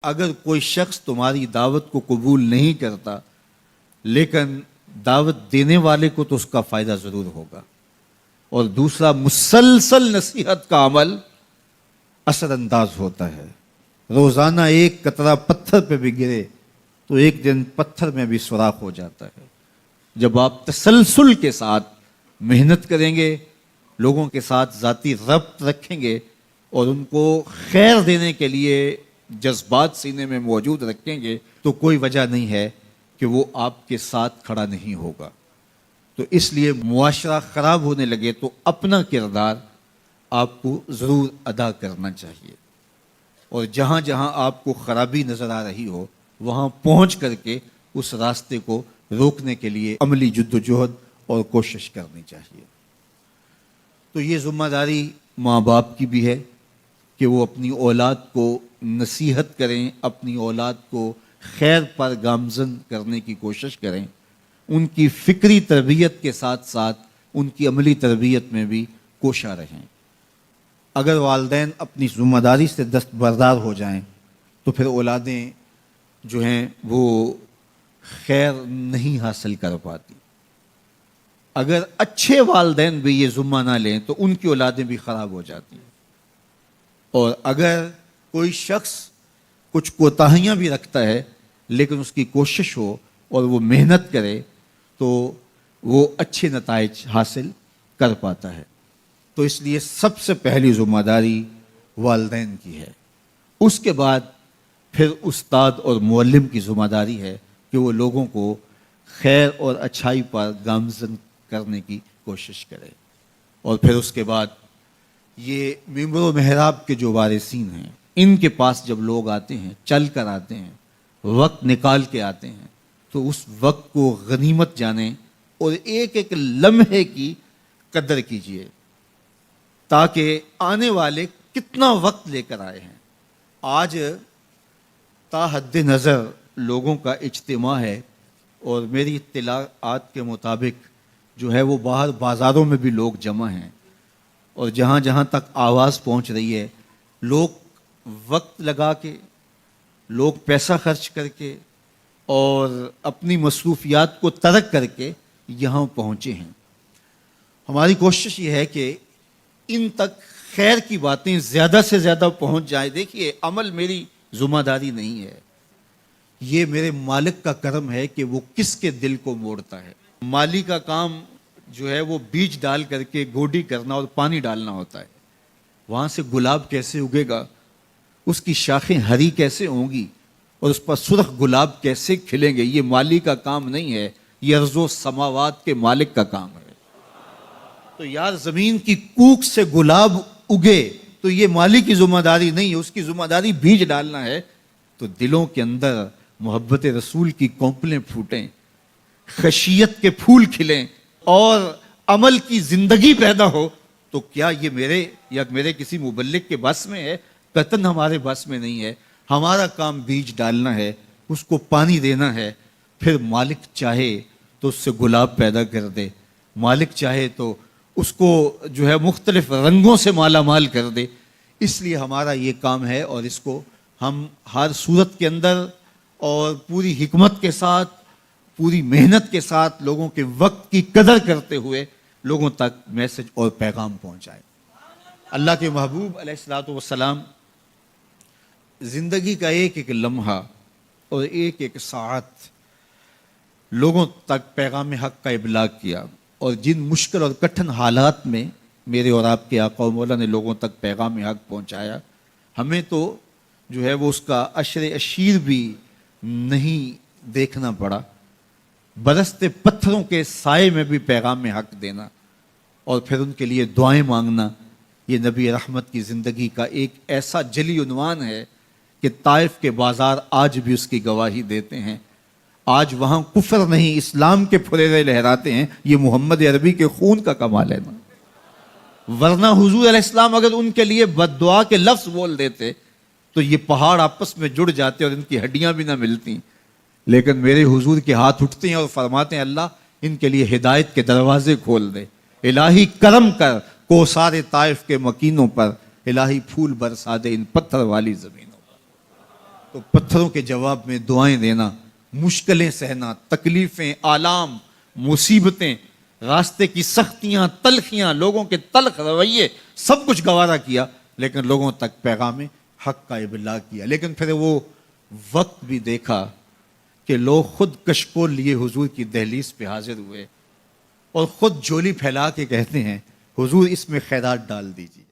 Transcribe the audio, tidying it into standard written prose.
اگر کوئی شخص تمہاری دعوت کو قبول نہیں کرتا لیکن دعوت دینے والے کو تو اس کا فائدہ ضرور ہوگا. اور دوسرا، مسلسل نصیحت کا عمل اثر انداز ہوتا ہے. روزانہ ایک قطرہ پتھر پہ بھی گرے تو ایک دن پتھر میں بھی سوراخ ہو جاتا ہے. جب آپ تسلسل کے ساتھ محنت کریں گے، لوگوں کے ساتھ ذاتی ربط رکھیں گے اور ان کو خیر دینے کے لیے جذبات سینے میں موجود رکھیں گے، تو کوئی وجہ نہیں ہے کہ وہ آپ کے ساتھ کھڑا نہیں ہوگا. تو اس لیے معاشرہ خراب ہونے لگے تو اپنا کردار آپ کو ضرور ادا کرنا چاہیے، اور جہاں جہاں آپ کو خرابی نظر آ رہی ہو وہاں پہنچ کر کے اس راستے کو روکنے کے لیے عملی جدوجہد اور کوشش کرنی چاہیے. تو یہ ذمہ داری ماں باپ کی بھی ہے کہ وہ اپنی اولاد کو نصیحت کریں، اپنی اولاد کو خیر پر گامزن کرنے کی کوشش کریں، ان کی فکری تربیت کے ساتھ ساتھ ان کی عملی تربیت میں بھی کوشاں رہیں. اگر والدین اپنی ذمہ داری سے دستبردار ہو جائیں تو پھر اولادیں جو ہیں وہ خیر نہیں حاصل کر پاتی. اگر اچھے والدین بھی یہ ذمہ نہ لیں تو ان کی اولادیں بھی خراب ہو جاتی ہیں. اور اگر کوئی شخص کچھ کوتاہیاں بھی رکھتا ہے لیکن اس کی کوشش ہو اور وہ محنت کرے تو وہ اچھے نتائج حاصل کر پاتا ہے. تو اس لیے سب سے پہلی ذمہ داری والدین کی ہے. اس کے بعد پھر استاد اور معلم کی ذمہ داری ہے کہ وہ لوگوں کو خیر اور اچھائی پر گامزن کرنے کی کوشش کرے. اور پھر اس کے بعد یہ ممبر و محراب کے جو وارثین ہیں، ان کے پاس جب لوگ آتے ہیں، چل کر آتے ہیں، وقت نکال کے آتے ہیں، تو اس وقت کو غنیمت جانیں اور ایک ایک لمحے کی قدر کیجیے تاکہ آنے والے کتنا وقت لے کر آئے ہیں. آج تا حد نظر لوگوں کا اجتماع ہے اور میری اطلاعات کے مطابق جو ہے وہ باہر بازاروں میں بھی لوگ جمع ہیں، اور جہاں جہاں تک آواز پہنچ رہی ہے لوگ وقت لگا کے، لوگ پیسہ خرچ کر کے اور اپنی مصروفیات کو ترک کر کے یہاں پہنچے ہیں. ہماری کوشش یہ ہے کہ ان تک خیر کی باتیں زیادہ سے زیادہ پہنچ جائیں. دیکھیے، عمل میری ذمہ داری نہیں ہے، یہ میرے مالک کا کرم ہے کہ وہ کس کے دل کو موڑتا ہے. مالی کا کام جو ہے وہ بیج ڈال کر کے گوڈی کرنا اور پانی ڈالنا ہوتا ہے. وہاں سے گلاب کیسے اگے گا، اس کی شاخیں ہری کیسے ہوں گی اور اس پر سرخ گلاب کیسے کھلیں گے، یہ مالی کا کام نہیں ہے، یہ ارض و سماوات کے مالک کا کام ہے. تو یار زمین کی کوکھ سے گلاب اگے تو یہ مالی کی ذمہ داری نہیں ہے، اس کی ذمہ داری بیج ڈالنا ہے. تو دلوں کے اندر محبت رسول کی کونپلیں پھوٹیں، خشیت کے پھول کھلیں اور عمل کی زندگی پیدا ہو. تو کیا یہ میرے یا میرے کسی مبلغ کے بس میں ہے؟ قطعاً ہمارے بس میں نہیں ہے. ہمارا کام بیج ڈالنا ہے، اس کو پانی دینا ہے. پھر مالک چاہے تو اس سے گلاب پیدا کر دے، مالک چاہے تو اس کو جو ہے مختلف رنگوں سے مالا مال کر دے. اس لیے ہمارا یہ کام ہے اور اس کو ہم ہر صورت کے اندر اور پوری حکمت کے ساتھ، پوری محنت کے ساتھ، لوگوں کے وقت کی قدر کرتے ہوئے لوگوں تک میسج اور پیغام پہنچائے. اللہ کے محبوب علیہ الصلوۃ والسلام زندگی کا ایک ایک لمحہ اور ایک ایک ساعت لوگوں تک پیغام حق کا ابلاغ کیا، اور جن مشکل اور کٹھن حالات میں میرے اور آپ کے آقا و مولا نے لوگوں تک پیغام حق پہنچایا، ہمیں تو جو ہے وہ اس کا عشر اشیر بھی نہیں دیکھنا پڑا. برستے پتھروں کے سائے میں بھی پیغام حق دینا اور پھر ان کے لیے دعائیں مانگنا، یہ نبی رحمت کی زندگی کا ایک ایسا جلی عنوان ہے کہ طائف کے بازار آج بھی اس کی گواہی دیتے ہیں. آج وہاں کفر نہیں، اسلام کے پھریرے لہراتے ہیں. یہ محمد عربی کے خون کا کمال ہے نا. ورنہ حضور علیہ السلام اگر ان کے لیے بد دعا کے لفظ بول دیتے تو یہ پہاڑ آپس میں جڑ جاتے اور ان کی ہڈیاں بھی نہ ملتی. لیکن میرے حضور کے ہاتھ اٹھتے ہیں اور فرماتے ہیں اللہ ان کے لیے ہدایت کے دروازے کھول دے، الہی کرم کر کوثار طائف کے مکینوں پر، الہی پھول برسا دے ان پتھر والی زمینوں پر. تو پتھروں کے جواب میں دعائیں دینا، مشکلیں سہنا، تکلیفیں، آلام، مصیبتیں، راستے کی سختیاں، تلخیاں، لوگوں کے تلخ رویے، سب کچھ گوارا کیا، لیکن لوگوں تک پیغام حق کا ابلاغ کیا۔ لیکن پھر وہ وقت بھی دیکھا کہ لوگ خود کشکول لیے حضور کی دہلیز پہ حاضر ہوئے اور خود جھولی پھیلا کے کہتے ہیں حضور اس میں خیرات ڈال دیجیے۔